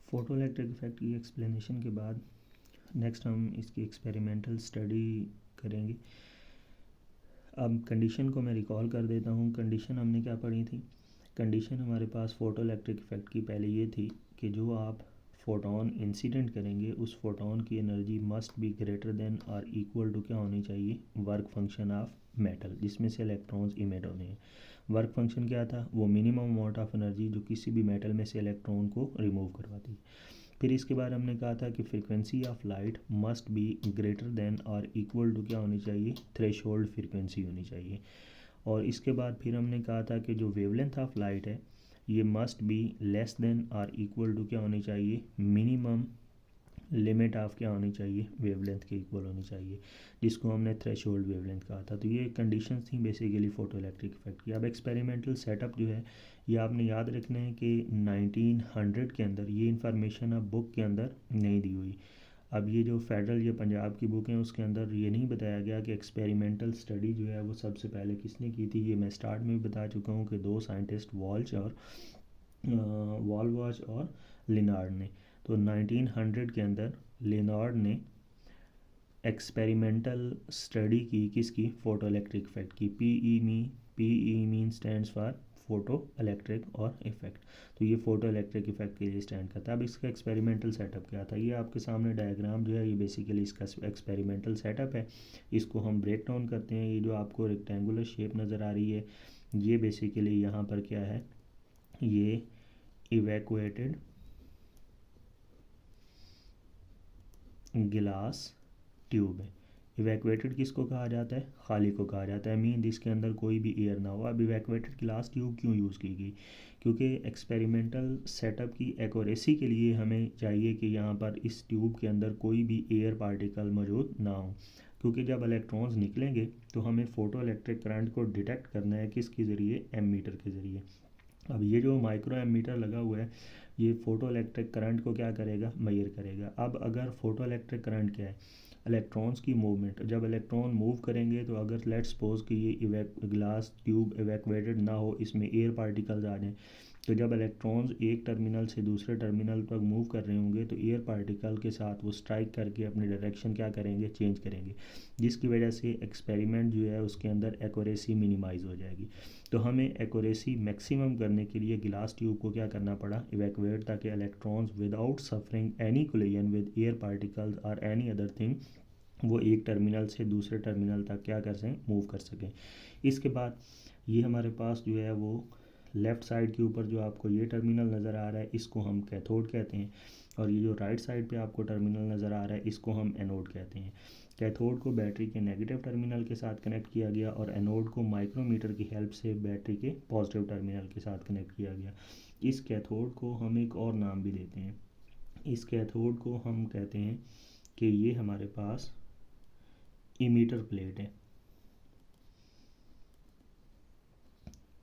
Photo electric effect की explanation के बाद नेक्स्ट हम इसकी एक्सपेरिमेंटल स्टडी करेंगे। अब कंडीशन को मैं रिकॉल कर देता हूँ। कंडीशन हमने क्या पढ़ी थी? कंडीशन हमारे पास फ़ोटो इलेक्ट्रिक इफ़ेक्ट की पहले ये थी कि जो आप फ़ोटोन इंसिडेंट करेंगे उस फोटोन की energy must be greater than और इक्वल टू क्या होनी चाहिए? वर्क फंक्शन ऑफ मेटल, जिसमें से इलेक्ट्रॉन्स इमिट होने हैं। वर्क फंक्शन क्या था? वो मिनिमम अमाउंट ऑफ एनर्जी जो किसी भी मेटल में से इलेक्ट्रॉन को रिमूव करवाती है। फिर इसके बाद हमने कहा था कि frequency of light must be greater than और इक्वल टू क्या होनी चाहिए? थ्रेशोल्ड फ्रीक्वेंसी होनी चाहिए। और इसके बाद फिर हमने कहा था कि जो वेवलेंथ ऑफ लाइट है ये मस्ट बी लेस देन और इक्वल टू क्या होनी चाहिए? मिनिमम लिमिट ऑफ क्या होनी चाहिए? वेवलेंथ के इक्वल होनी चाहिए, जिसको हमने थ्रेशोल्ड वेवलेंथ कहा था। तो ये कंडीशंस थी बेसिकली फोटो इलेक्ट्रिक इफेक्ट की। अब एक्सपेरिमेंटल सेटअप जो है ये आपने याद रखना है कि 1900 के अंदर ये इन्फॉर्मेशन अब बुक के अंदर नहीं दी हुई। अब ये जो फेडरल या पंजाब की बुक है उसके अंदर ये नहीं बताया गया कि एक्सपेरिमेंटल स्टडी जो है वो सबसे पहले किसने की थी। ये मैं स्टार्ट में भी बता चुका हूँ कि दो साइंटिस्ट वॉलवॉच और लिनार्ड ने। तो 1900 के अंदर लिनार्ड ने एक्सपेरिमेंटल स्टडी की किसकी? फ़ोटो इलेक्ट्रिक इफेक्ट की। P E mean stands for photo electric और इफेक्ट। तो ये फ़ोटो इलेक्ट्रिक इफेक्ट के लिए स्टैंड करता है। अब इसका एक्सपेरिमेंटल सेटअप क्या था? ये आपके सामने डायग्राम जो है ये बेसिकली इसका एक्सपेरिमेंटल सेटअप है। इसको हम ब्रेक डाउन करते हैं। ये जो आपको रेक्टेंगुलर शेप नज़र आ रही है ये बेसिकली यहाँ पर क्या है? ये इवैक्यूएटेड गिलास ट्यूब है। इवैक्यूएटेड किसको कहा जाता है? खाली को कहा जाता है, मीन इसके अंदर कोई भी एयर ना हो। अब इवैक्यूएटेड गिलास ट्यूब क्यों यूज़ की गई? क्योंकि एक्सपेरिमेंटल सेटअप की एक्यूरेसी के लिए हमें चाहिए कि यहाँ पर इस ट्यूब के अंदर कोई भी एयर पार्टिकल मौजूद ना हो, क्योंकि जब इलेक्ट्रॉन्स निकलेंगे तो हमें फ़ोटो इलेक्ट्रिक करंट को डिटेक्ट करना है किसके ज़रिए? एमीटर के ज़रिए। अब ये जो माइक्रो एमीटर लगा हुआ है ये फ़ोटो इलेक्ट्रिक करंट को क्या करेगा? मेजर करेगा। अब अगर फ़ोटो इलेक्ट्रिक करंट क्या है? इलेक्ट्रॉन्स की मूवमेंट। जब इलेक्ट्रॉन मूव करेंगे तो अगर लेट्स सपोज कि ये ग्लास ट्यूब इवैक्यूएटेड ना हो, इसमें एयर पार्टिकल्स आ जाएँ, तो जब इलेक्ट्रॉन्स एक टर्मिनल से दूसरे टर्मिनल तक मूव कर रहे होंगे तो एयर पार्टिकल के साथ वो स्ट्राइक करके अपनी डायरेक्शन क्या करेंगे? चेंज करेंगे, जिसकी वजह से एक्सपेरिमेंट जो है उसके अंदर एक्यूरेसी मिनिमाइज़ हो जाएगी। तो हमें एक्यूरेसी मैक्सिमम करने के लिए गिलास ट्यूब को क्या करना पड़ा? इवैक्यूएट, ताकि electrons without suffering any collision with air particles और एनी अदर थिंग वो एक टर्मिनल से दूसरे टर्मिनल तक क्या कर सकें? मूव कर सकें। इसके बाद ये हमारे पास जो है वो लेफ़्ट साइड के ऊपर जो आपको ये टर्मिनल नज़र आ रहा है इसको हम कैथोड कहते हैं, और ये जो राइट साइड पे आपको टर्मिनल नज़र आ रहा है इसको हम एनोड कहते हैं। कैथोड को बैटरी के नेगेटिव टर्मिनल के साथ कनेक्ट किया गया और एनोड को माइक्रोमीटर की हेल्प से बैटरी के पॉजिटिव टर्मिनल के साथ कनेक्ट किया गया। इस कैथोड को हम एक और नाम भी देते हैं। इस कैथोड को हम कहते हैं कि ये हमारे पास इमीटर प्लेट है।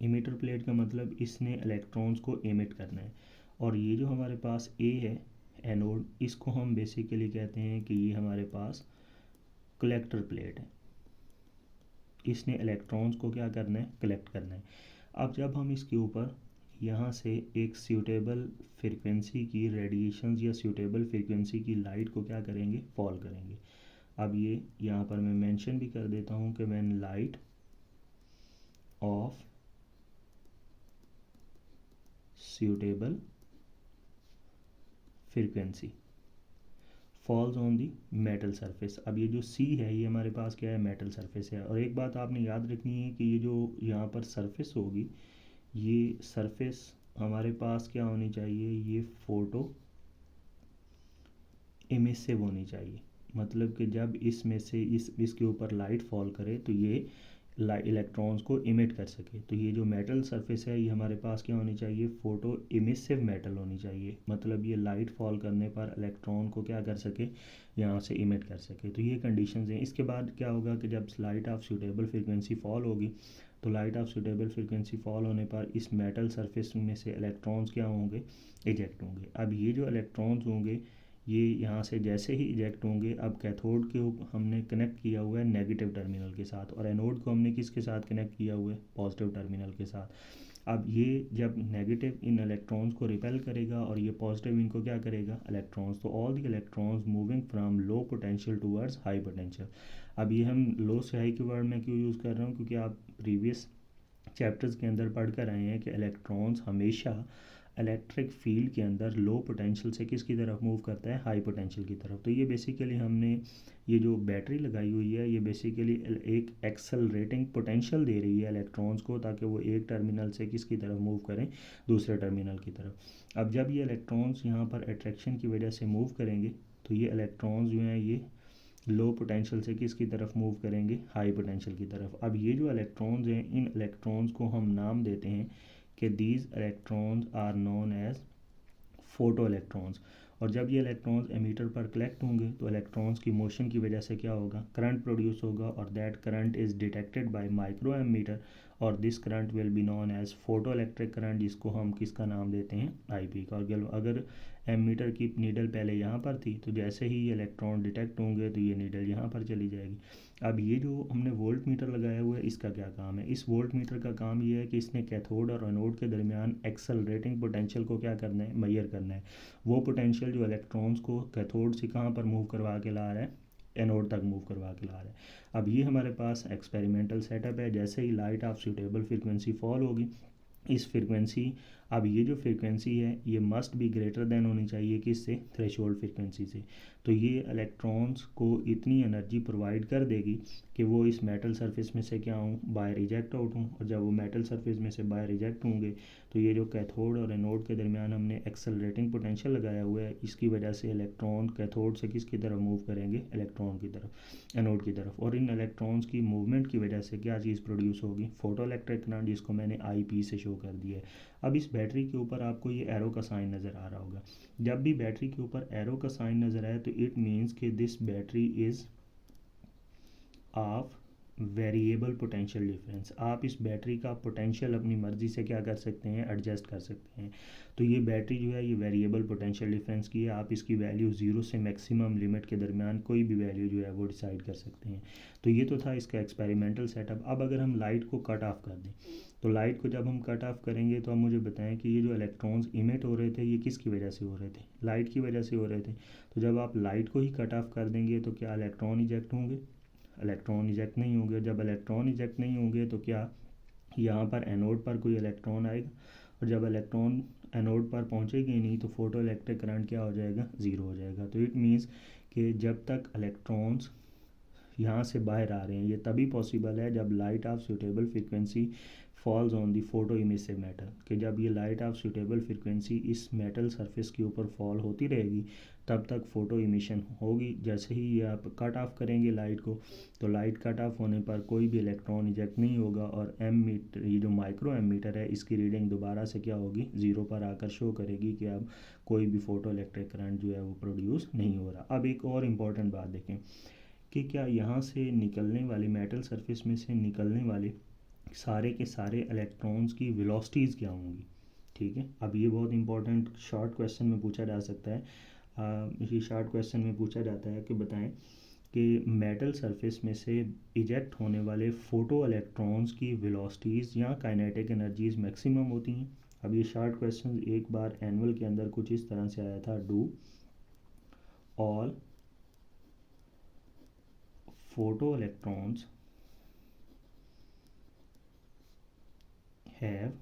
इमीटर प्लेट का मतलब इसने इलेक्ट्रॉन्स को एमिट करना है। और ये जो हमारे पास ए है एनोड, इसको हम बेसिकली कहते हैं कि ये हमारे पास कलेक्टर प्लेट है। इसने इलेक्ट्रॉन्स को क्या करना है? कलेक्ट करना है। अब जब हम इसके ऊपर यहाँ से एक सूटेबल फ्रीक्वेंसी की रेडिएशंस या सूटेबल फ्रीक्वेंसी की लाइट को क्या करेंगे? फॉल करेंगे। अब ये यहाँ पर मैं मेंशन भी कर देता हूँ कि when light of suitable frequency falls on the metal surface. अब ये जो सी है ये हमारे पास क्या है? मेटल सरफेस है। और एक बात आपने याद रखनी है कि ये जो यहाँ पर सरफेस होगी ये सरफेस हमारे पास क्या होनी चाहिए? ये फ़ोटो इमिसिव होनी चाहिए। मतलब कि जब इसमें से इसके ऊपर लाइट फॉल करे तो ये इलेक्ट्रॉन्स को इमिट कर सके। तो ये जो मेटल सरफेस है ये हमारे पास क्या होनी चाहिए? फ़ोटो इमिसिव मेटल होनी चाहिए। मतलब ये लाइट फॉल करने पर इलेक्ट्रॉन को क्या कर सके? यहाँ से इमिट कर सके। तो ये कंडीशंस हैं। इसके बाद क्या होगा कि जब light of suitable frequency fall होगी तो light of suitable frequency fall होने पर इस मेटल सरफेस में से इलेक्ट्रॉन्स क्या होंगे? इजेक्ट होंगे। अब ये जो इलेक्ट्रॉन्स होंगे ये यहाँ से जैसे ही इजेक्ट होंगे, अब कैथोड के हमने कनेक्ट किया हुआ है नेगेटिव टर्मिनल के साथ और एनोड को हमने किसके साथ कनेक्ट किया हुआ है? पॉजिटिव टर्मिनल के साथ। अब ये जब नेगेटिव इन इलेक्ट्रॉन्स को रिपेल करेगा और ये पॉजिटिव इनको क्या करेगा, इलेक्ट्रॉन्स, तो all the electrons moving from low potential towards high potential. अब ये हम लो से हाई के वर्ड में क्यों यूज़ कर रहा हूँ, क्योंकि आप प्रीवियस चैप्टर्स के अंदर पढ़ कर आए हैं कि इलेक्ट्रॉन्स हमेशा इलेक्ट्रिक फील्ड के अंदर लो पोटेंशियल से किसकी तरफ मूव करता है, हाई पोटेंशियल की तरफ। तो ये बेसिकली हमने ये जो बैटरी लगाई हुई है ये बेसिकली एक एक्सेलरेटिंग पोटेंशियल दे रही है इलेक्ट्रॉन्स को, ताकि वो एक टर्मिनल से किसकी तरफ मूव करें, दूसरे टर्मिनल की तरफ। अब जब ये इलेक्ट्रॉन्स यहाँ पर अट्रैक्शन की वजह से मूव करेंगे तो ये इलेक्ट्रॉन्स जो हैं ये लो पोटेंशियल से किसकी तरफ मूव करेंगे, हाई पोटेंशियल की तरफ। अब ये जो इलेक्ट्रॉन्स हैं इन इलेक्ट्रॉन्स को हम नाम देते हैं कि these electrons are known as photo electrons. और जब ये इलेक्ट्रॉन्स एमीटर पर कलेक्ट होंगे तो इलेक्ट्रॉन्स की मोशन की वजह से क्या होगा, करंट प्रोड्यूस होगा, और that current is detected by micro ammeter, और this current will be known as photo electric current, जिसको हम किसका नाम देते हैं, आईपी का। और अगर एमीटर की नीडल पहले यहाँ पर थी तो जैसे ही ये इलेक्ट्रॉन डिटेक्ट होंगे तो ये नीडल यहाँ पर चली जाएगी। अब ये जो हमने वोल्ट मीटर लगाया हुआ है इसका क्या काम है, इस वोल्ट मीटर का काम ये है कि इसने कैथोड और एनोड के दरमियान एक्सेलरेटिंग पोटेंशियल को क्या करना है, मेजर करना है। वो पोटेंशियल जो इलेक्ट्रॉन्स को कैथोड से कहाँ पर मूव करवा के ला रहा है, एनोड तक मूव करवा के ला रहा है। अब ये हमारे पास एक्सपेरिमेंटल सेटअप है। जैसे ही light of suitable frequency fall होगी, इस फ्रीक्वेंसी, अब ये जो फ्रीक्वेंसी है ये मस्ट बी ग्रेटर देन होनी चाहिए किससे, थ्रेशोल्ड फ्रीक्वेंसी से। तो ये इलेक्ट्रॉन्स को इतनी एनर्जी प्रोवाइड कर देगी कि वो इस मेटल सरफेस में से क्या हूँ, बाहर रिजेक्ट आउट हूँ। और जब वो मेटल सरफेस में से बाहर रिजेक्ट होंगे तो ये जो कैथोड और एनोड के दरमियान हमने एक्सेलरेटिंग पोटेंशियल लगाया हुआ है, इसकी वजह से इलेक्ट्रॉन कैथोड से किसकी तरफ मूव करेंगे, इलेक्ट्रॉन की तरफ, एनोड की तरफ। और इन इलेक्ट्रॉन्स की मूवमेंट की वजह से क्या चीज़ प्रोड्यूस होगी, फोटो इलेक्ट्रिक करंट, जिसको मैंने IP से शो कर दिया है। अब इस बैटरी के ऊपर आपको ये एरो का साइन नज़र आ रहा होगा। जब भी बैटरी के ऊपर एरो का साइन नज़र आए तो इट मीन्स कि this battery is of variable potential difference. आप इस बैटरी का पोटेंशियल अपनी मर्ज़ी से क्या कर सकते हैं, एडजस्ट कर सकते हैं। तो ये बैटरी जो है ये वेरिएबल पोटेंशियल डिफरेंस की है। आप इसकी वैल्यू 0 से मैक्सिमम लिमिट के दरमियान कोई भी वैल्यू जो है वो डिसाइड कर सकते हैं। तो ये तो था इसका एक्सपेरिमेंटल सेटअप। अब अगर हम लाइट को कट ऑफ कर दें, तो लाइट को जब हम कट ऑफ करेंगे तो अब मुझे बताएं कि ये जो इलेक्ट्रॉन्स इमिट हो रहे थे ये किसकी वजह से हो रहे थे, लाइट की वजह से हो रहे थे। तो जब आप लाइट को ही कट ऑफ कर देंगे तो क्या इलेक्ट्रॉन इजेक्ट होंगे, इलेक्ट्रॉन इजेक्ट नहीं होंगे। जब इलेक्ट्रॉन इजेक्ट नहीं होंगे तो क्या यहाँ पर एनोड पर कोई इलेक्ट्रॉन आएगा, और जब इलेक्ट्रॉन एनोड पर पहुँचेगी नहीं तो फोटो इलेक्ट्रिक करंट क्या हो जाएगा, ज़ीरो हो जाएगा। तो इट मीन्स कि जब तक इलेक्ट्रॉन्स यहाँ से बाहर आ रहे हैं ये तभी पॉसिबल है जब light of suitable frequency falls on the photo emissive metal, कि जब ये लाइट ऑफ सूटेबल फ्रीक्वेंसी इस मेटल सरफेस के ऊपर फॉल होती रहेगी तब तक फ़ोटो इमिशन होगी। जैसे ही ये आप कट ऑफ करेंगे लाइट को, तो लाइट कट ऑफ होने पर कोई भी इलेक्ट्रॉन इजेक्ट नहीं होगा, और एम मीटर, ये जो माइक्रो एम मीटर है, इसकी रीडिंग दोबारा से क्या होगी, ज़ीरो पर आकर शो करेगी कि अब कोई भी फ़ोटो इलेक्ट्रिक करंट जो है वो प्रोड्यूस नहीं हो रहा। अब एक और इम्पॉर्टेंट बात देखें कि क्या यहाँ से निकलने वाली, मेटल सरफेस में से निकलने वाले सारे के सारे इलेक्ट्रॉन्स की वेलोसिटीज़ क्या होंगी। ठीक है, अब ये बहुत इंपॉर्टेंट शॉर्ट क्वेश्चन में पूछा जा सकता है। ये शॉर्ट क्वेश्चन में पूछा जाता है कि बताएं कि मेटल सरफेस में से इजेक्ट होने वाले फोटो इलेक्ट्रॉन्स की वेलोसिटीज़ या काइनेटिक एनर्जीज मैक्सिमम होती हैं। अब ये शॉर्ट क्वेश्चन एक बार एनुअल के अंदर कुछ इस तरह से आया था, do all photo electrons have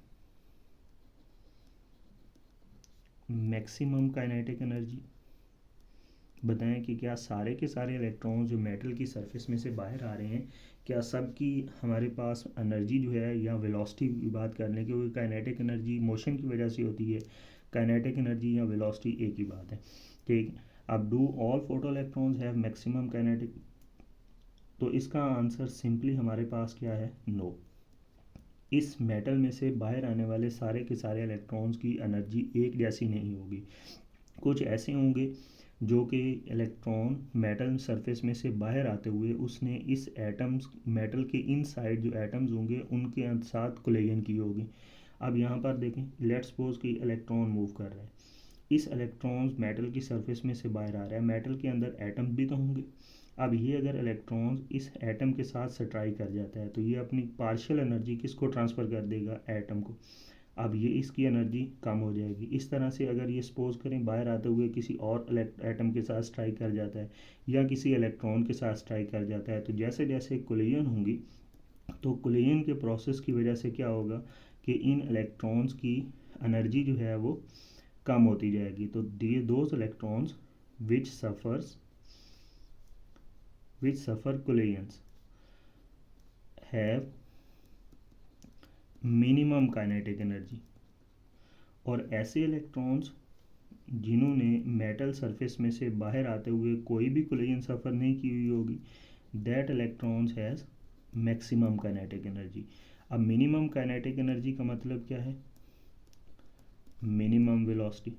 maximum kinetic energy. बताएं कि क्या सारे के सारे इलेक्ट्रॉन्स जो मेटल की सरफेस में से बाहर आ रहे हैं, क्या सब की हमारे पास एनर्जी जो है, या वेलोसिटी की बात कर लें, क्योंकि काइनेटिक एनर्जी मोशन की वजह से होती है, काइनेटिक एनर्जी या वेलोसिटी एक ही बात है। ठीक, अब do all photo electrons have maximum kinetic, तो इसका आंसर सिंपली हमारे पास क्या है, नो। इस मेटल में से बाहर आने वाले सारे के सारे इलेक्ट्रॉन्स की एनर्जी एक जैसी नहीं होगी। कुछ ऐसे होंगे जो कि इलेक्ट्रॉन मेटल सरफेस में से बाहर आते हुए उसने इस एटम्स, मेटल के इनसाइड जो एटम्स होंगे उनके साथ कोलिजन की होगी। अब यहाँ पर देखें, लेट्स सपोज कि इलेक्ट्रॉन मूव कर रहा है, इस इलेक्ट्रॉन्स मेटल की सरफेस में से बाहर आ रहा है, मेटल के अंदर एटम्स भी तो होंगे। अब ये अगर इलेक्ट्रॉन्स इस एटम के साथ स्ट्राइक कर जाता है तो ये अपनी पार्शियल एनर्जी किसको ट्रांसफ़र कर देगा, एटम को। अब ये इसकी एनर्जी कम हो जाएगी। इस तरह से अगर ये सपोज करें बाहर आते हुए किसी और एटम के साथ स्ट्राइक कर जाता है या किसी इलेक्ट्रॉन के साथ स्ट्राइक कर जाता है, तो जैसे जैसे कोलिजन होंगी तो कोलिजन के प्रोसेस की वजह से क्या होगा कि इन इलेक्ट्रॉन्स की एनर्जी जो है वो कम होती जाएगी। तो those electrons which suffer collisions have minimum kinetic energy, और ऐसे इलेक्ट्रॉन्स जिन्होंने मेटल सरफेस में से बाहर आते हुए कोई भी कोलिजन सफ़र नहीं की हुई होगी, that electrons has maximum kinetic energy. अब मिनिमम काइनेटिक एनर्जी का मतलब क्या है? Minimum velocity.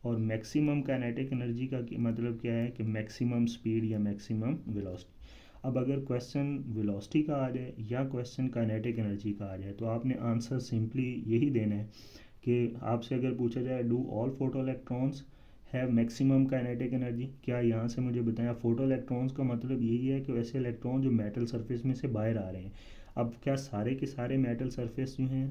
और मैक्सिमम काइनेटिक एनर्जी का मतलब क्या है कि मैक्सिमम स्पीड या मैक्सिमम वेलोसिटी। अब अगर क्वेश्चन वेलोसिटी का आ जाए या क्वेश्चन काइनेटिक एनर्जी का आ जाए तो आपने आंसर सिंपली यही देना है कि आपसे अगर पूछा जाए do all photo electrons have maximum kinetic energy, क्या यहाँ से मुझे बताएं। फोटो इलेक्ट्रॉन्स का मतलब यही है कि वैसे इलेक्ट्रॉन जो मेटल सरफेस में से बाहर आ रहे हैं। अब क्या सारे के सारे मेटल सरफेस जो हैं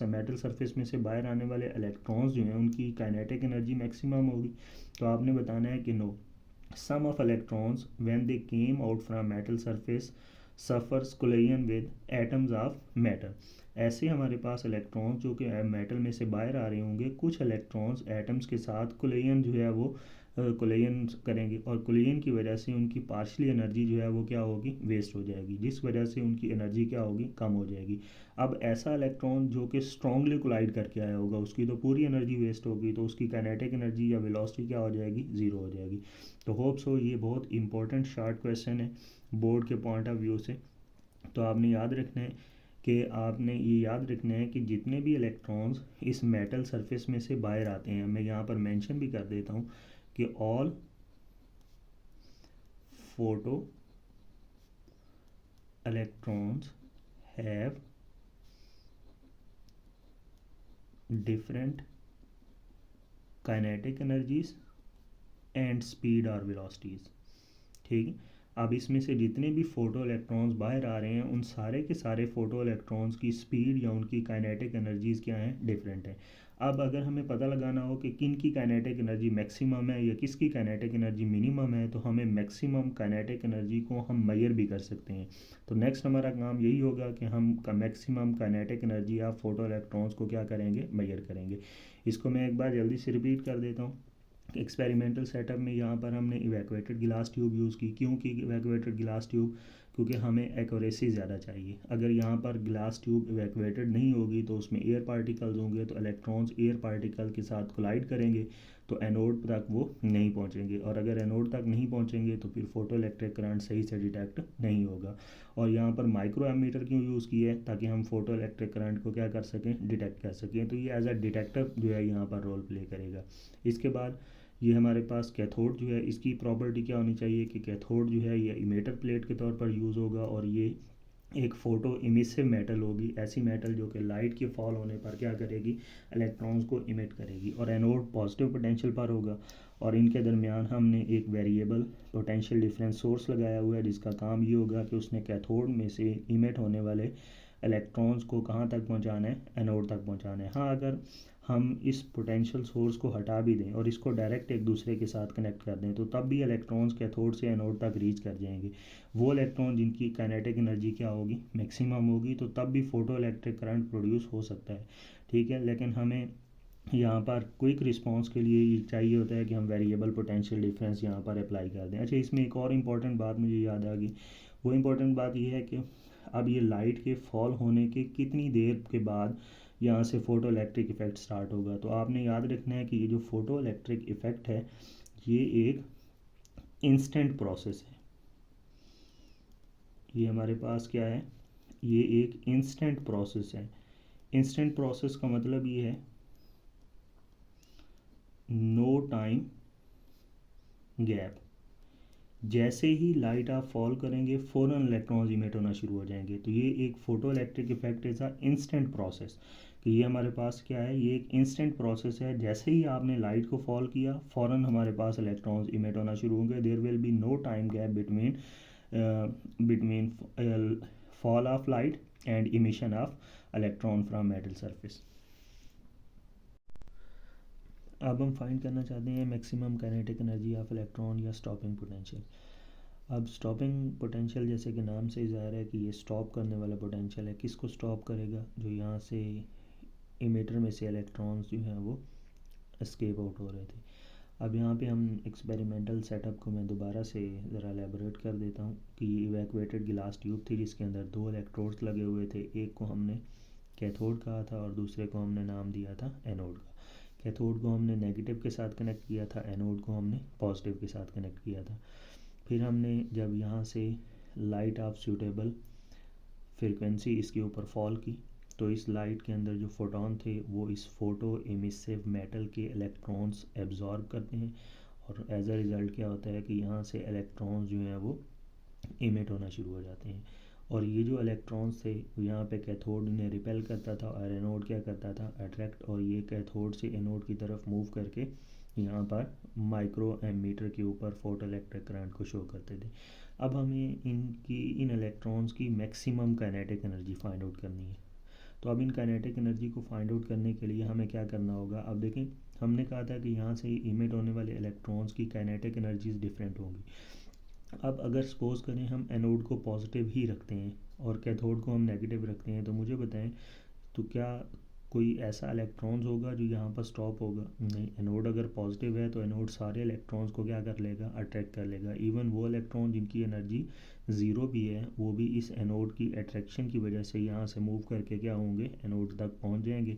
मेटल सरफेस में से बाहर आने वाले इलेक्ट्रॉन्स जो हैं उनकी काइनेटिक एनर्जी मैक्सिमम होगी? तो आपने बताना है कि no, some of electrons when they came out from metal surface suffers collision with atoms of matter। ऐसे हमारे पास इलेक्ट्रॉन्स जो कि मेटल में से बाहर आ रहे होंगे, कुछ इलेक्ट्रॉन्स एटम्स के साथ कोलिजन जो है वो कोलिजन करेंगे और कोलिजन की वजह से उनकी पार्शली एनर्जी जो है वो क्या होगी? वेस्ट हो जाएगी, जिस वजह से उनकी एनर्जी क्या होगी? कम हो जाएगी। अब ऐसा इलेक्ट्रॉन जो कि स्ट्रांगली कोलाइड करके आया होगा उसकी तो पूरी एनर्जी वेस्ट होगी, तो उसकी काइनेटिक एनर्जी या वेलोसिटी क्या हो जाएगी? ज़ीरो हो जाएगी। तो होप सो ये बहुत इंपॉर्टेंट शार्ट क्वेश्चन है बोर्ड के पॉइंट ऑफ व्यू से। तो आपने याद रखना है कि आपने ये याद रखना है कि जितने भी इलेक्ट्रॉन्स इस मेटल सरफेस में से बाहर आते हैं, मैं यहाँ पर मेंशन भी कर देता हूँ कि all photo electrons have different kinetic energies and speed और वेलोसिटीज़। ठीक है। अब इसमें से जितने भी फोटो इलेक्ट्रॉन्स बाहर आ रहे हैं उन सारे के सारे फोटो इलेक्ट्रॉन्स की स्पीड या उनकी काइनेटिक एनर्जीज़ क्या हैं? डिफरेंट है। अब अगर हमें पता लगाना हो कि किन की काइनेटिक एनर्जी मैक्सिमम है या किसकी काइनेटिक एनर्जी मिनिमम है, तो हमें मैक्सिमम काइनेटिक एनर्जी को हम मेजर भी कर सकते हैं। तो नेक्स्ट हमारा काम यही होगा कि हम मैक्सिमम काइनेटिक एनर्जी या फोटो इलेक्ट्रॉन्स को क्या करेंगे? मेजर करेंगे। इसको मैं एक बार जल्दी से रिपीट कर देता हूँ। एक्सपेरिमेंटल सेटअप में यहाँ पर हमने इवैक्यूएटेड गिलास ट्यूब यूज़ की। क्यों की इवैक्यूएटेड गिलास ट्यूब? क्योंकि हमें एक्यूरेसी ज़्यादा चाहिए। अगर यहाँ पर गिलास ट्यूब इवैक्यूएटेड नहीं होगी तो उसमें एयर पार्टिकल्स होंगे, तो इलेक्ट्रॉन्स एयर पार्टिकल के साथ कोलाइड करेंगे तो एनोड तक वो नहीं पहुँचेंगे, और अगर एनोड तक नहीं पहुँचेंगे तो फिर फोटो इलेक्ट्रिक करंट सही से डिटेक्ट नहीं होगा। और यहाँ पर माइक्रो एमीटर क्यों यूज़ किया है? ताकि हम फोटो इलेक्ट्रिक करंट को क्या कर सकें? डिटेक्ट कर सकें। तो ये एज अ डिटेक्टर जो है यहाँ पर रोल प्ले करेगा। इसके बाद ये हमारे पास कैथोड जो है, इसकी प्रॉपर्टी क्या होनी चाहिए कि कैथोड जो है ये इमेटर प्लेट के तौर पर यूज़ होगा और ये एक फ़ोटो इमिसिव मेटल होगी, ऐसी मेटल जो कि लाइट के फॉल होने पर क्या करेगी? इलेक्ट्रॉन्स को इमिट करेगी। और एनोड पॉजिटिव पोटेंशियल पर होगा और इनके दरमियान हमने एक वेरिएबल पोटेंशियल डिफरेंस सोर्स लगाया हुआ है जिसका काम ये होगा कि उसने कैथोड में से इमिट होने वाले इलेक्ट्रॉन्स को कहाँ तक पहुँचाना है? एनोड तक पहुँचाना है। हाँ, अगर हम इस पोटेंशियल सोर्स को हटा भी दें और इसको डायरेक्ट एक दूसरे के साथ कनेक्ट कर दें तो तब भी इलेक्ट्रॉन्स कैथोड से एनोड तक रीच कर जाएंगे। वो इलेक्ट्रॉन जिनकी काइनेटिक एनर्जी क्या होगी? मैक्सिमम होगी, तो तब भी फोटो इलेक्ट्रिक करंट प्रोड्यूस हो सकता है। ठीक है, लेकिन हमें यहाँ पर क्विक रिस्पांस के लिए चाहिए होता है कि हम वेरिएबल पोटेंशियल डिफरेंस यहाँ पर अप्लाई कर दें। अच्छा, इसमें एक और इम्पॉर्टेंट बात मुझे याद आ गई। वो इम्पॉर्टेंट बात ये है कि अब ये लाइट के फॉल होने के कितनी देर के बाद यहाँ से फ़ोटो इलेक्ट्रिक इफ़ेक्ट स्टार्ट होगा। तो आपने याद रखना है कि ये जो फ़ोटो इलेक्ट्रिक इफ़ेक्ट है ये एक इंस्टेंट प्रोसेस है। ये हमारे पास क्या है? ये एक इंस्टेंट प्रोसेस है। इंस्टेंट प्रोसेस का मतलब ये है नो टाइम गैप। जैसे ही लाइट आप फॉल करेंगे फ़ौरन इलेक्ट्रॉन्स इमिट होना शुरू हो जाएंगे। तो ये एक photo electric effect is a instant process. कि ये हमारे पास क्या है? ये एक इंस्टेंट प्रोसेस है। जैसे ही आपने लाइट को फॉल किया फ़ौरन हमारे पास इलेक्ट्रॉन्स इमिट होना शुरू होंगे। There will be no time gap between fall of light and emission of electron from metal surface. अब हम फाइंड करना चाहते हैं maximum kinetic energy of electron या स्टॉपिंग पोटेंशियल। अब स्टॉपिंग पोटेंशियल जैसे कि नाम से ज़ाहिर है कि ये स्टॉप करने वाला पोटेंशियल है। किसको स्टॉप करेगा? जो यहाँ से इमीटर में से इलेक्ट्रॉन्स जो हैं वो एस्केप आउट हो रहे थे। अब यहाँ पे हम एक्सपेरिमेंटल सेटअप को मैं दोबारा से ज़रा एलेबोरेट कर देता हूँ कि ये इवैक्यूएटेड गिलास ट्यूब थी जिसके अंदर 2 इलेक्ट्रोड्स लगे हुए थे। एक को हमने कैथोड कहा था और दूसरे को हमने नाम दिया था एनोड का। कैथोड को हमने नेगेटिव के साथ कनेक्ट किया था, एनोड को हमने पॉजिटिव के साथ कनेक्ट किया था। फिर हमने जब यहाँ से लाइट ऑफ सूटेबल फ्रीक्वेंसी इसके ऊपर फॉल की तो इस लाइट के अंदर जो फोटोन थे वो इस फोटो इमिसिव मेटल के इलेक्ट्रॉन्स एब्जॉर्ब करते हैं और एज अ रिज़ल्ट क्या होता है कि यहाँ से इलेक्ट्रॉन्स जो हैं वो इमिट होना शुरू हो जाते हैं। और ये जो इलेक्ट्रॉन्स थे यहाँ पे कैथोड ने रिपेल करता था और एनोड क्या करता था? अट्रैक्ट। और ये कैथोड से एनोड की तरफ मूव करके यहाँ पर माइक्रो एमीटर के ऊपर फोटो इलेक्ट्रिक करंट को शो करते थे। अब हमें इन इलेक्ट्रॉन्स की maximum kinetic energy find out करनी है। तो अब इन काइनेटिक एनर्जी को फाइंड आउट करने के लिए हमें क्या करना होगा? अब देखें, हमने कहा था कि यहाँ से इमिट होने वाले इलेक्ट्रॉन्स की काइनेटिक एनर्जीज डिफरेंट होंगी। अब अगर सपोज़ करें हम एनोड को पॉजिटिव ही रखते हैं और कैथोड को हम नेगेटिव रखते हैं, तो मुझे बताएं तो क्या कोई ऐसा इलेक्ट्रॉन्स होगा जो यहाँ पर स्टॉप होगा? नहीं। एनोड अगर पॉजिटिव है तो एनोड सारे इलेक्ट्रॉन्स को क्या कर लेगा? अट्रैक्ट कर लेगा। इवन वो इलेक्ट्रॉन जिनकी एनर्जी ज़ीरो भी है वो भी इस एनोड की अट्रैक्शन की वजह से यहाँ से मूव करके क्या होंगे? एनोड तक पहुँच जाएंगे।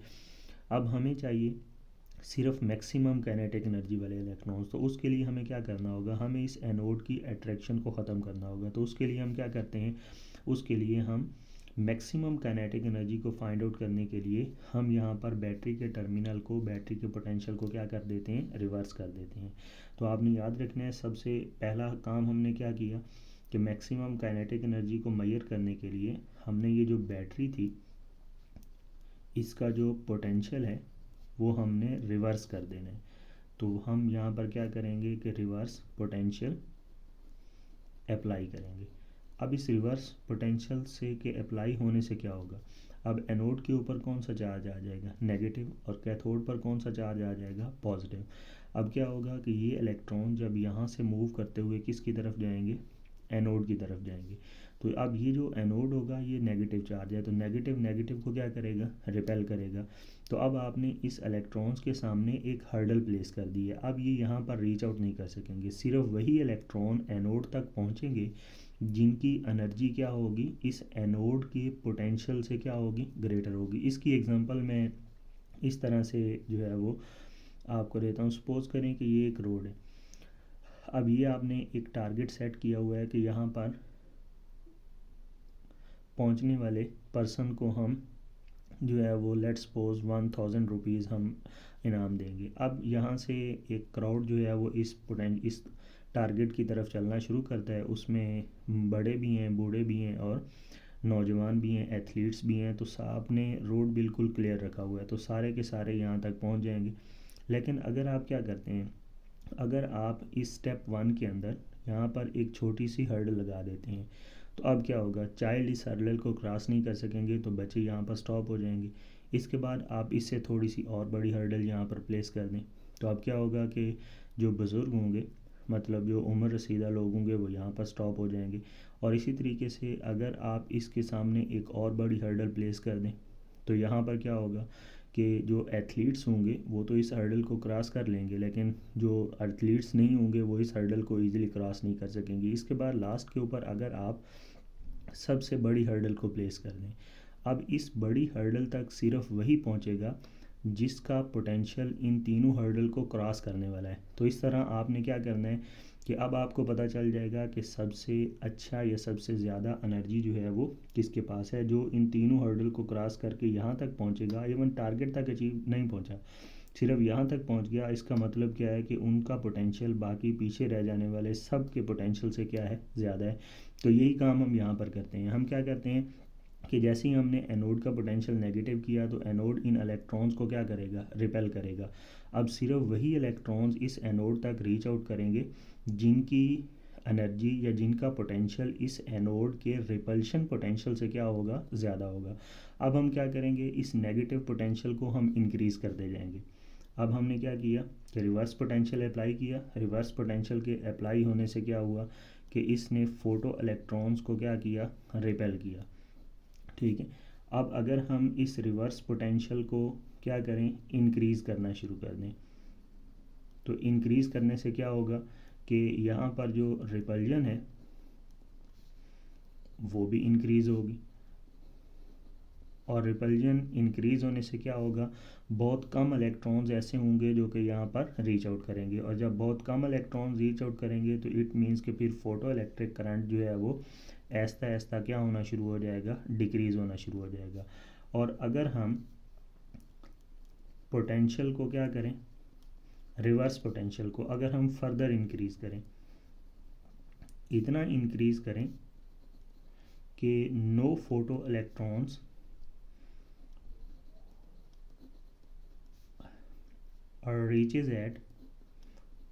अब हमें चाहिए सिर्फ मैक्सिमम काइनेटिक एनर्जी वाले इलेक्ट्रॉन्स। तो उसके लिए हमें क्या करना होगा? हमें इस एनोड की अट्रैक्शन को ख़त्म करना होगा। तो उसके लिए हम क्या करते हैं? उसके लिए हम मैक्सिमम काइनेटिक एनर्जी को फाइंड आउट करने के लिए हम यहाँ पर बैटरी के टर्मिनल को, बैटरी के पोटेंशियल को क्या कर देते हैं? रिवर्स कर देते हैं। तो आपने याद रखना है सबसे पहला काम हमने क्या किया कि मैक्सिमम काइनेटिक एनर्जी को मेजर करने के लिए हमने ये जो बैटरी थी इसका जो पोटेंशियल है वो हमने रिवर्स कर देना है। तो हम यहाँ पर क्या करेंगे कि रिवर्स पोटेंशियल अप्लाई करेंगे। अब इस रिवर्स पोटेंशियल से के अप्लाई होने से क्या होगा? अब एनोड के ऊपर कौन सा चार्ज आ जाएगा? नेगेटिव। और कैथोड पर कौन सा चार्ज आ जाएगा? पॉजिटिव। अब क्या होगा कि ये इलेक्ट्रॉन जब यहाँ से मूव करते हुए किसकी तरफ जाएंगे? एनोड की तरफ जाएंगे। तो अब ये जो एनोड होगा ये नेगेटिव चार्ज है, तो नेगेटिव नेगेटिव को क्या करेगा? रिपेल करेगा। तो अब आपने इस इलेक्ट्रॉन्स के सामने एक हर्डल प्लेस कर दी है। अब ये यहाँ पर रीच आउट नहीं कर सकेंगे। सिर्फ वही इलेक्ट्रॉन एनोड तक पहुँचेंगे जिनकी एनर्जी क्या होगी? इस एनोड के पोटेंशियल से क्या होगी? ग्रेटर होगी। इसकी एग्जांपल मैं इस तरह से जो है वो आपको देता हूँ। सपोज़ करें कि ये एक रोड है। अब ये आपने एक टारगेट सेट किया हुआ है कि यहाँ पर पहुँचने वाले पर्सन को हम जो है वो लेट्स सपोज 1000 रुपीज़ हम इनाम देंगे। अब यहाँ से एक क्राउड जो है वो इस टारगेट की तरफ चलना शुरू करता है। उसमें बड़े भी हैं, बूढ़े भी हैं और नौजवान भी हैं, एथलीट्स भी हैं। तो आपने रोड बिल्कुल क्लियर रखा हुआ है तो सारे के सारे यहाँ तक पहुँच जाएंगे। लेकिन अगर आप क्या करते हैं, अगर आप इस स्टेप 1 के अंदर यहाँ पर एक छोटी सी हर्डल लगा देते हैं तो अब क्या होगा? चाइल्ड इस हर्डल को क्रॉस नहीं कर सकेंगे तो बच्चे यहाँ पर स्टॉप हो जाएंगे। इसके बाद आप इससे थोड़ी सी और बड़ी हर्डल यहाँ पर प्लेस कर दें तो अब क्या होगा कि जो बुज़ुर्ग होंगे, मतलब जो उम्र रसीदा लोग होंगे, वो यहाँ पर स्टॉप हो जाएंगे। और इसी तरीके से अगर आप इसके सामने एक और बड़ी हर्डल प्लेस कर दें तो यहाँ पर क्या होगा कि जो एथलीट्स होंगे वो तो इस हर्डल को क्रॉस कर लेंगे, लेकिन जो एथलीट्स नहीं होंगे वो इस हर्डल को ईज़िली क्रॉस नहीं कर सकेंगे। इसके बाद लास्ट के ऊपर अगर आप सबसे बड़ी हर्डल को प्लेस कर दें, अब इस बड़ी हर्डल तक सिर्फ वही पहुंचेगा जिसका पोटेंशियल इन तीनों हर्डल को क्रॉस करने वाला है। तो इस तरह आपने क्या करना है कि अब आपको पता चल जाएगा कि सबसे अच्छा या सबसे ज़्यादा एनर्जी जो है वो किसके पास है, जो इन तीनों हर्डल को क्रॉस करके यहाँ तक पहुँचेगा। इवन टारगेट तक अचीव नहीं पहुँचा, सिर्फ यहाँ तक पहुँच गया। इसका मतलब क्या है कि उनका पोटेंशियल बाकी पीछे रह जाने वाले सब के पोटेंशियल से क्या है? ज़्यादा है। तो यही काम हम यहाँ पर करते हैं। हम क्या करते हैं कि जैसे ही हमने एनोड का पोटेंशियल नेगेटिव किया तो एनोड इन इलेक्ट्रॉन्स को क्या करेगा? रिपेल करेगा। अब सिर्फ वही इलेक्ट्रॉन्स इस एनोड तक रीच आउट करेंगे जिनकी एनर्जी या जिनका पोटेंशियल इस एनोड के रिपल्शन पोटेंशियल से क्या होगा, ज़्यादा होगा। अब हम क्या करेंगे, इस नेगेटिव पोटेंशियल को हम इंक्रीज़ करते जाएंगे। अब हमने क्या किया कि रिवर्स पोटेंशियल अप्लाई किया। रिवर्स पोटेंशियल के अप्लाई होने से क्या हुआ कि इसने फोटो इलेक्ट्रॉन्स को क्या किया, रिपेल किया। ठीक है, अब अगर हम इस रिवर्स पोटेंशियल को क्या करें, इंक्रीज़ करना शुरू कर दें, तो इंक्रीज़ करने से क्या होगा कि यहाँ पर जो रिपल्जन है वो भी इंक्रीज़ होगी, और रिपल्जन इंक्रीज़ होने से क्या होगा, बहुत कम इलेक्ट्रॉन्स ऐसे होंगे जो कि यहाँ पर रीच आउट करेंगे, और जब बहुत कम इलेक्ट्रॉन्स रीच आउट करेंगे तो इट मीन्स कि फिर फोटो इलेक्ट्रिक करंट जो है वो ऐसा ऐसा क्या होना शुरू हो जाएगा, डिक्रीज़ होना शुरू हो जाएगा। और अगर हम पोटेंशियल को क्या करें, रिवर्स पोटेंशियल को अगर हम फर्दर इंक्रीज़ करें, इतना इंक्रीज़ करें कि नो फोटो इलेक्ट्रॉन्स और रीचेज एट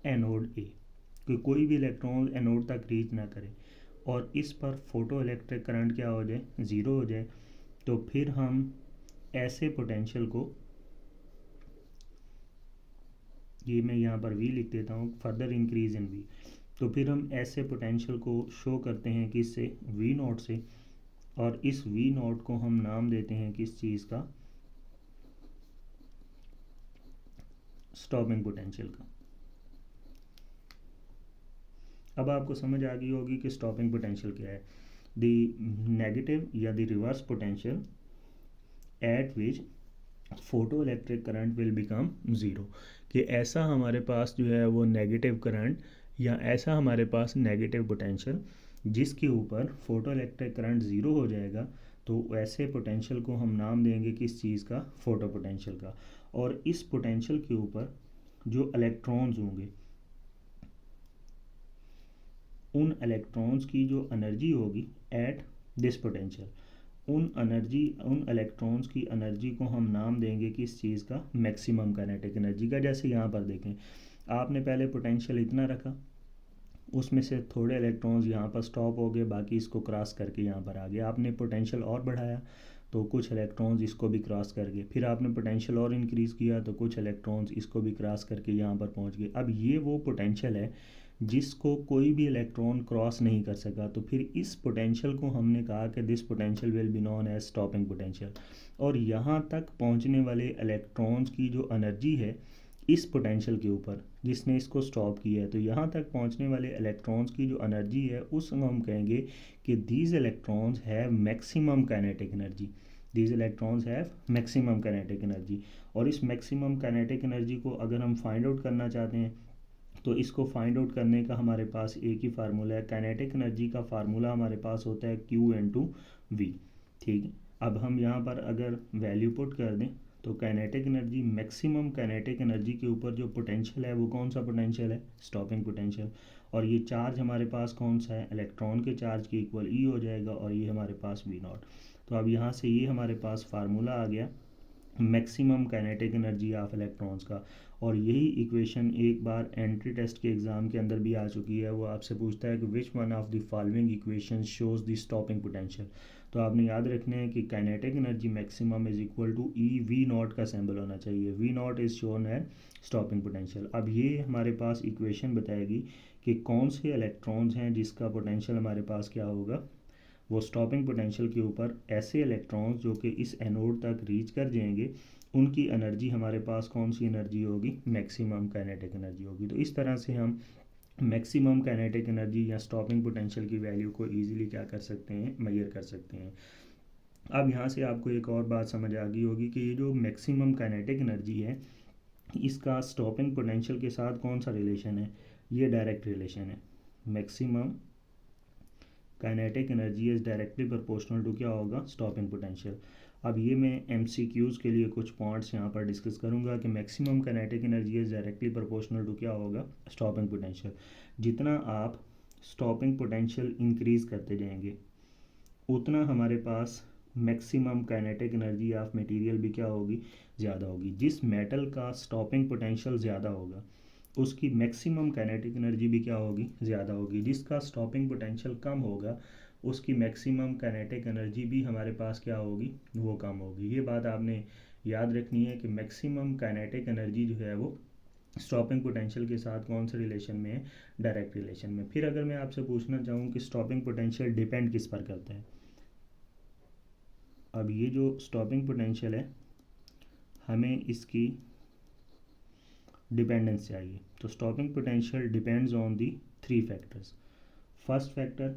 एनोड ए, कि कोई भी इलेक्ट्रॉन एनोड तक रीच ना करे और इस पर फोटो इलेक्ट्रिक करंट क्या हो जाए, ज़ीरो हो जाए, तो फिर हम ऐसे पोटेंशियल को, ये मैं यहाँ पर v लिख देता हूँ, फर्दर इंक्रीज इन v, तो फिर हम ऐसे पोटेंशियल को शो करते हैं किससे, v नॉट से, और इस v नॉट को हम नाम देते हैं किस चीज़ का, स्टॉपिंग पोटेंशियल का। अब आपको समझ आ गई होगी कि स्टॉपिंग पोटेंशियल क्या है, द नेगेटिव या the reverse potential at which photo electric current will become zero, कि ऐसा हमारे पास जो है वो नेगेटिव करंट या ऐसा हमारे पास नेगेटिव पोटेंशियल जिसके ऊपर फोटो इलेक्ट्रिक करंट ज़ीरो हो जाएगा, तो ऐसे पोटेंशियल को हम नाम देंगे किस चीज़ का, फोटो पोटेंशियल का। और इस पोटेंशियल के ऊपर जो इलेक्ट्रॉन्स होंगे, उन इलेक्ट्रॉन्स की जो एनर्जी होगी एट दिस पोटेंशियल, उन इलेक्ट्रॉन्स की एनर्जी को हम नाम देंगे किस चीज़ का, मैक्सिमम काइनेटिक एनर्जी का। जैसे यहाँ पर देखें, आपने पहले पोटेंशियल इतना रखा, उसमें से थोड़े इलेक्ट्रॉन्स यहाँ पर स्टॉप हो गए, बाकी इसको क्रॉस करके यहाँ पर आ गए। आपने पोटेंशियल और बढ़ाया तो कुछ इलेक्ट्रॉन्स इसको भी क्रॉस कर गए, फिर आपने पोटेंशियल और इंक्रीज़ किया तो कुछ इलेक्ट्रॉन्स इसको भी क्रॉस करके यहाँ पर पहुँच गए। अब ये वो पोटेंशियल है जिसको कोई भी इलेक्ट्रॉन क्रॉस नहीं कर सका, तो फिर इस पोटेंशियल को हमने कहा कि this potential will be known as stopping potential. और यहाँ तक पहुँचने वाले इलेक्ट्रॉन्स की जो एनर्जी है इस पोटेंशियल के ऊपर जिसने इसको स्टॉप किया है, तो यहाँ तक पहुँचने वाले इलेक्ट्रॉन्स की जो एनर्जी है उसको हम कहेंगे कि these electrons have maximum kinetic energy, these electrons have maximum kinetic energy. और इस मैक्सिमम काइनेटिक एनर्जी को अगर हम फाइंड आउट करना चाहते हैं तो इसको फाइंड आउट करने का हमारे पास एक ही फार्मूला है, काइनेटिक एनर्जी का फार्मूला हमारे पास होता है Q/V। ठीक है, अब हम यहाँ पर अगर वैल्यू पुट कर दें तो kinetic energy, maximum kinetic energy के ऊपर जो पोटेंशियल है वो कौन सा पोटेंशियल है, स्टॉपिंग पोटेंशियल। और ये चार्ज हमारे पास कौन सा है, इलेक्ट्रॉन के चार्ज के इक्वल E हो जाएगा, और ये हमारे पास V नॉट। तो अब यहाँ से ये हमारे पास फार्मूला आ गया maximum kinetic energy of electrons का। और यही इक्वेशन एक बार एंट्री टेस्ट के एग्ज़ाम के अंदर भी आ चुकी है। वो आपसे पूछता है कि which one of the following equation shows the stopping potential. तो आपने याद रखना है कि kinetic energy maximum is equal to E V naught का सिंबल होना चाहिए, वी नॉट इज शोन है स्टॉपिंग पोटेंशियल। अब ये हमारे पास इक्वेशन बताएगी कि कौन से इलेक्ट्रॉन्स हैं जिसका पोटेंशियल हमारे पास क्या होगा, वो स्टॉपिंग पोटेंशियल के ऊपर ऐसे इलेक्ट्रॉन्स जो कि इस एनोड तक रीच कर जाएंगे, उनकी एनर्जी हमारे पास कौन सी एनर्जी होगी, मैक्सिमम काइनेटिक एनर्जी होगी। तो इस तरह से हम मैक्सिमम काइनेटिक एनर्जी या स्टॉपिंग पोटेंशियल की वैल्यू को ईजिली क्या कर सकते हैं, मेजर कर सकते हैं। अब यहाँ से आपको एक और बात समझ आ गई होगी कि ये जो मैक्सिमम काइनेटिक एनर्जी है इसका स्टॉपिंग पोटेंशियल के साथ कौन सा रिलेशन है, ये डायरेक्ट रिलेशन है। Maximum kinetic energy is directly proportional to क्या होगा, स्टॉपिंग पोटेंशियल। अब ये मैं MCQs के लिए कुछ पॉइंट्स यहाँ पर डिस्कस करूँगा कि maximum kinetic energy is directly proportional to क्या होगा, स्टॉपिंग पोटेंशियल। जितना आप स्टॉपिंग पोटेंशियल इंक्रीज़ करते जाएंगे उतना हमारे पास maximum kinetic energy of material भी क्या होगी, ज़्यादा होगी। जिस मेटल का स्टॉपिंग पोटेंशियल ज़्यादा होगा उसकी मैक्सिमम काइनेटिक एनर्जी भी क्या होगी, ज़्यादा होगी। जिसका स्टॉपिंग पोटेंशियल कम होगा उसकी मैक्सिमम काइनेटिक एनर्जी भी हमारे पास क्या होगी, वो कम होगी। ये बात आपने याद रखनी है कि मैक्सिमम काइनेटिक एनर्जी जो है वो स्टॉपिंग पोटेंशियल के साथ कौन से रिलेशन में है, डायरेक्ट रिलेशन में। फिर अगर मैं आपसे पूछना चाहूँ कि स्टॉपिंग पोटेंशियल डिपेंड किस पर करता है, अब ये जो स्टॉपिंग पोटेंशियल है हमें इसकी डिपेंडेंस चाहिए। तो stopping potential depends on the 3 factors. First factor,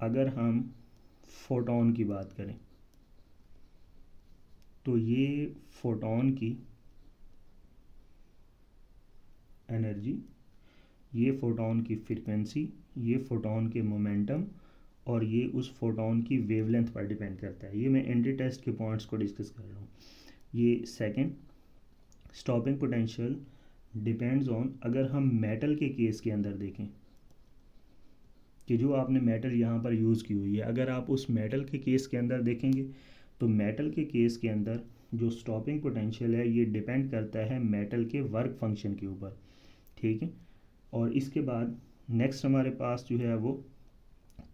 अगर हम फोटोन की बात करें तो ये फोटोन की एनर्जी, ये फोटोन की फ्रीक्वेंसी, ये फोटोन के मोमेंटम और ये उस फोटोन की वेवलेंथ पर डिपेंड करता है। ये मैं एंटी टेस्ट के पॉइंट्स को डिस्कस कर रहा हूँ। ये second, stopping potential depends on, अगर हम मेटल के केस के अंदर देखें कि जो आपने मेटल यहाँ पर यूज़ की हुई है, अगर आप उस मेटल के केस के अंदर देखेंगे तो मेटल के केस के अंदर जो स्टॉपिंग पोटेंशियल है ये डिपेंड करता है मेटल के वर्क फंक्शन के ऊपर, ठीक है। और इसके बाद नेक्स्ट हमारे पास जो है वो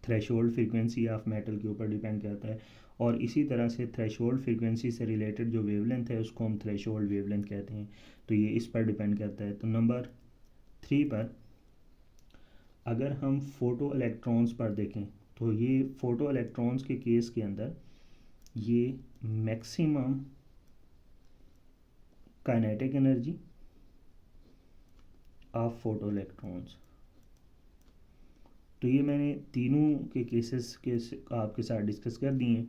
थ्रेशोल्ड फ्रीक्वेंसी ऑफ मेटल के ऊपर डिपेंड करता है। और इसी तरह से थ्रेशोल्ड फ्रीक्वेंसी से रिलेटेड जो वेवलेंथ है उसको हम थ्रेशोल्ड वेवलेंथ कहते हैं, तो ये इस पर डिपेंड करता है। तो नंबर 3 पर अगर हम फोटो इलेक्ट्रॉन्स पर देखें तो ये फोटो इलेक्ट्रॉन्स के केस के अंदर ये maximum kinetic energy of photo electrons, तो ये मैंने तीनों के केसेस के आपके साथ डिस्कस कर दिए हैं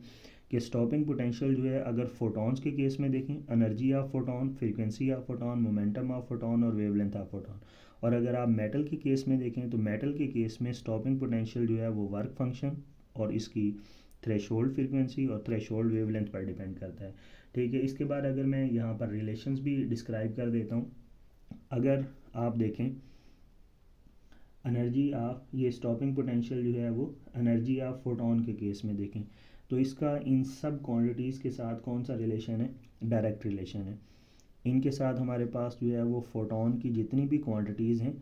कि स्टॉपिंग पोटेंशियल जो है अगर फोटॉन्स के केस में देखें, energy of photon, frequency of photon, momentum of photon और वेवलेंथ ऑफ फोटॉन। और अगर आप मेटल के केस में देखें तो मेटल के केस में स्टॉपिंग पोटेंशियल जो है वो वर्क फंक्शन और इसकी थ्रेशोल्ड फ्रीक्वेंसी और थ्रेशोल्ड वेवलेंथ पर डिपेंड करता है, ठीक है। इसके बाद अगर मैं यहाँ पर रिलेशंस भी डिस्क्राइब कर देता हूँ, अगर आप देखें एनर्जी ऑफ, ये स्टॉपिंग पोटेंशियल जो है वो एनर्जी ऑफ फोटॉन के केस में देखें तो इसका इन सब क्वांटिटीज़ के साथ कौन सा रिलेशन है, डायरेक्ट रिलेशन है। इनके साथ हमारे पास जो है वो फोटॉन की जितनी भी क्वांटिटीज़ हैं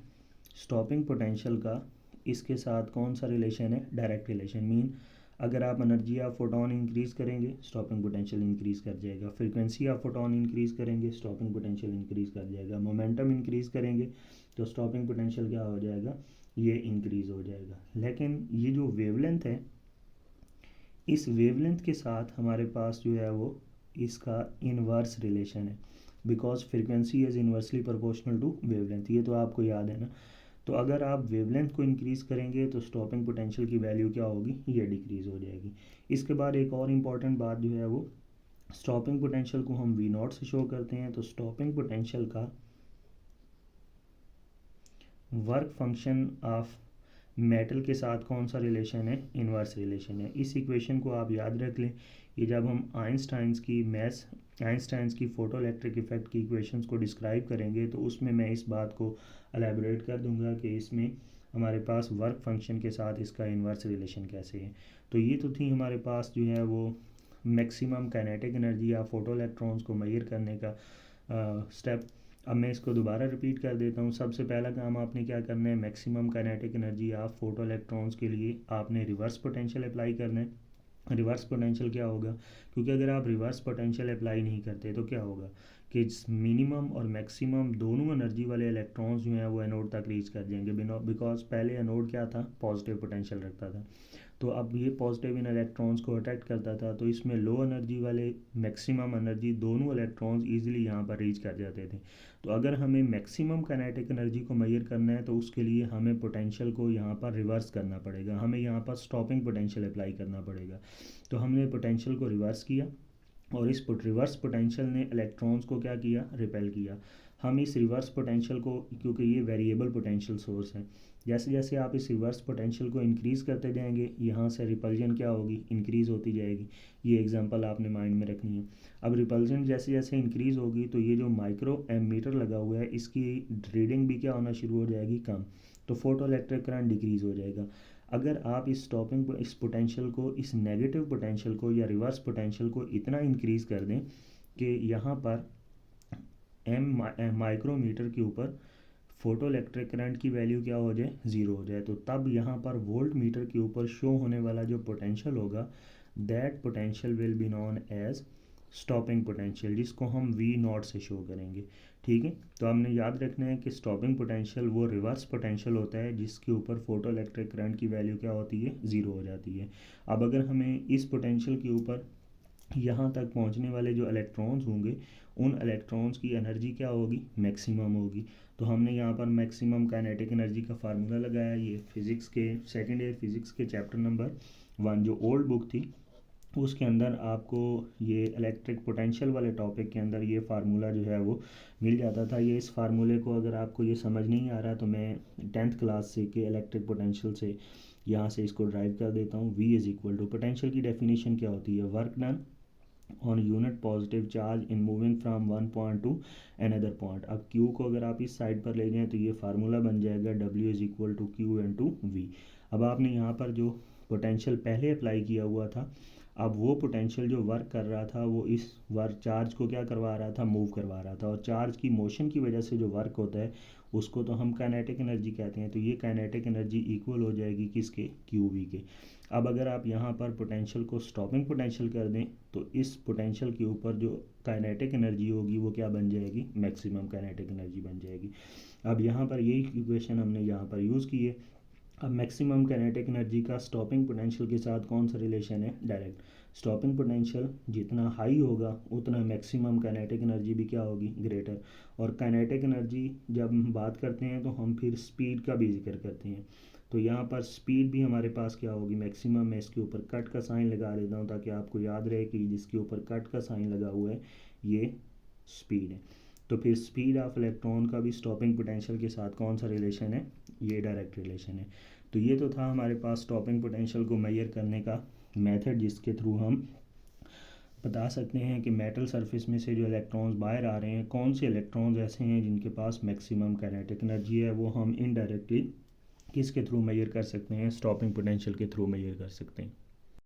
स्टॉपिंग पोटेंशियल का इसके साथ कौन सा रिलेशन है, डायरेक्ट रिलेशन। मीन अगर आप एनर्जी ऑफ फोटॉन इंक्रीज़ करेंगे स्टॉपिंग पोटेंशियल इंक्रीज़ कर जाएगा, फ्रीक्वेंसी ऑफ फोटॉन इंक्रीज़ करेंगे स्टॉपिंग पोटेंशियल इंक्रीज़ कर जाएगा, मोमेंटम इंक्रीज़ करेंगे तो स्टॉपिंग पोटेंशियल क्या हो जाएगा, ये इंक्रीज़ हो जाएगा। लेकिन ये जो वेवलेंथ है इस वेवलेंथ के साथ हमारे पास जो है वो इसका इनवर्स रिलेशन है, because frequency is inversely proportional to wavelength, ये तो आपको याद है ना। तो अगर आप वेवलेंथ को इंक्रीज़ करेंगे तो स्टॉपिंग पोटेंशियल की वैल्यू क्या होगी, ये डिक्रीज़ हो जाएगी। इसके बाद एक और इम्पॉर्टेंट बात जो है वो स्टॉपिंग पोटेंशियल को हम V0 से शो करते हैं। तो स्टॉपिंग पोटेंशियल का वर्क फंक्शन ऑफ मेटल के साथ कौन सा रिलेशन है, इनवर्स रिलेशन है। इस इक्वेशन को आप याद रख लें, ये जब हम आइंस्टाइंस की फोटो इलेक्ट्रिक इफेक्ट की इक्वेशंस को डिस्क्राइब करेंगे तो उसमें मैं इस बात को एलेबोरेट कर दूंगा कि इसमें हमारे पास वर्क फंक्शन के साथ इसका इनवर्स रिलेशन कैसे है। तो ये तो थी हमारे पास जो है वो मैक्सिमम काइनेटिक एनर्जी या फोटो इलेक्ट्रॉन्स को मेजर करने का स्टेप। अब मैं इसको दोबारा रिपीट कर देता हूँ। सबसे पहला काम आपने क्या करना है, maximum kinetic energy of photo electrons के लिए आपने रिवर्स पोटेंशियल अप्लाई करना है। रिवर्स पोटेंशियल क्या होगा, क्योंकि अगर आप रिवर्स पोटेंशियल अप्लाई नहीं करते तो क्या होगा कि मिनिमम और मैक्सिमम दोनों एनर्जी वाले इलेक्ट्रॉन्स जो हैं वो एनोड तक रीच कर जाएंगे, बिकॉज पहले एनोड क्या था, पॉजिटिव पोटेंशियल रखता था। तो अब ये पॉजिटिव इन इलेक्ट्रॉन्स को अट्रैक्ट करता था, तो इसमें लो एनर्जी वाले मैक्सिमम एनर्जी दोनों इलेक्ट्रॉन्स ईजिली यहाँ पर रीच कर जाते थे। तो अगर हमें मैक्सिमम काइनेटिक एनर्जी को मेजर करना है तो उसके लिए हमें पोटेंशियल को यहाँ पर रिवर्स करना पड़ेगा, हमें यहाँ पर स्टॉपिंग पोटेंशियल अप्लाई करना पड़ेगा। तो हमने पोटेंशियल को रिवर्स किया और इस रिवर्स पोटेंशियल ने इलेक्ट्रॉन्स को क्या किया, रिपेल किया। हम इस रिवर्स पोटेंशियल को, क्योंकि ये वेरिएबल पोटेंशियल सोर्स है, जैसे जैसे आप इस रिवर्स पोटेंशियल को इंक्रीज़ करते जाएंगे यहाँ से रिपल्जन क्या होगी, इंक्रीज़ होती जाएगी। ये एग्जांपल आपने माइंड में रखनी है। अब रिपल्जन जैसे जैसे इंक्रीज़ होगी तो ये जो माइक्रो एमीटर लगा हुआ है इसकी रीडिंग भी क्या होना शुरू हो जाएगी, कम। तो फोटो इलेक्ट्रिक करंट डिक्रीज़ हो जाएगा। अगर आप इस इस पोटेंशियल को, इस नेगेटिव पोटेंशियल को या रिवर्स पोटेंशियल को इतना इंक्रीज़ कर दें कि यहाँ पर माइक्रोमीटर के ऊपर फोटो इलेक्ट्रिक करंट की वैल्यू क्या हो जाए, ज़ीरो हो जाए, तो तब यहाँ पर वोल्ट मीटर के ऊपर शो होने वाला जो पोटेंशियल होगा, that potential will be known as stopping potential, जिसको हम वी नॉट से शो करेंगे। ठीक है, तो हमने याद रखना है कि स्टॉपिंग पोटेंशियल वो रिवर्स पोटेंशियल होता है जिसके ऊपर फोटो इलेक्ट्रिक करंट की वैल्यू क्या होती है, ज़ीरो हो जाती है। अब अगर हमें इस पोटेंशियल के ऊपर यहाँ तक पहुँचने वाले जो इलेक्ट्रॉन्स होंगे, उन इलेक्ट्रॉन्स की एनर्जी क्या होगी, मैक्सिमम होगी। तो हमने यहाँ पर मैक्सिमम काइनेटिक एनर्जी का फार्मूला लगाया, ये फिज़िक्स के सेकेंड ईयर फिज़िक्स के चैप्टर नंबर 1 जो ओल्ड बुक थी उसके अंदर आपको ये इलेक्ट्रिक पोटेंशियल वाले टॉपिक के अंदर ये फार्मूला जो है वो मिल जाता था। ये इस फार्मूले को अगर आपको ये समझ नहीं आ रहा तो मैं 10th क्लास से के इलेक्ट्रिक पोटेंशियल से यहाँ से इसको ड्राइव कर देता हूँ। V is equal to, potential की डेफिनेशन क्या होती है, work done on unit positive charge in moving from one point to another point. अब Q को अगर आप इस साइड पर ले जाएं तो ये फार्मूला बन जाएगा W is equal to Q into V। अब आपने यहाँ पर जो पोटेंशियल पहले अप्लाई किया हुआ था, अब वो पोटेंशियल जो वर्क कर रहा था वो इस वर्क चार्ज को क्या करवा रहा था, मूव करवा रहा था, और चार्ज की मोशन की वजह से जो वर्क होता है उसको तो हम काइनेटिक एनर्जी कहते हैं। तो ये काइनेटिक एनर्जी इक्वल हो जाएगी किसके, QV के। अब अगर आप यहाँ पर पोटेंशियल को स्टॉपिंग पोटेंशियल कर दें तो इस पोटेंशियल के ऊपर जो काइनेटिक एनर्जी होगी वो क्या बन जाएगी, मैक्सिमम काइनेटिक एनर्जी बन जाएगी। अब यहाँ पर यही इक्वेशन हमने यहाँ पर यूज़ की है। अब मैक्सिमम काइनेटिक एनर्जी का स्टॉपिंग पोटेंशियल के साथ कौन सा रिलेशन है, डायरेक्ट। स्टॉपिंग पोटेंशियल जितना हाई होगा उतना मैक्सिमम काइनेटिक एनर्जी भी क्या होगी, ग्रेटर। और काइनेटिक एनर्जी जब हम बात करते हैं तो हम फिर स्पीड का भी जिक्र करते हैं। तो यहाँ पर स्पीड भी हमारे पास क्या होगी, मैक्सिमम। मैं इसके ऊपर कट का साइन लगा देता हूँ ताकि आपको याद रहे कि जिसके ऊपर कट का साइन लगा हुआ है ये स्पीड है। तो फिर स्पीड ऑफ इलेक्ट्रॉन का भी स्टॉपिंग पोटेंशियल के साथ कौन सा रिलेशन है, ये डायरेक्ट रिलेशन है। तो ये तो था हमारे पास स्टॉपिंग पोटेंशियल को मेजर करने का मेथड, जिसके थ्रू हम बता सकते हैं कि मेटल सरफेस में से जो इलेक्ट्रॉन्स बाहर आ रहे हैं, कौन से इलेक्ट्रॉन्स ऐसे हैं जिनके पास मैक्सिमम काइनेटिक एनर्जी है, वो हम इनडायरेक्टली किसके थ्रू मेजर कर सकते हैं, स्टॉपिंग पोटेंशियल के थ्रू मेजर कर सकते हैं।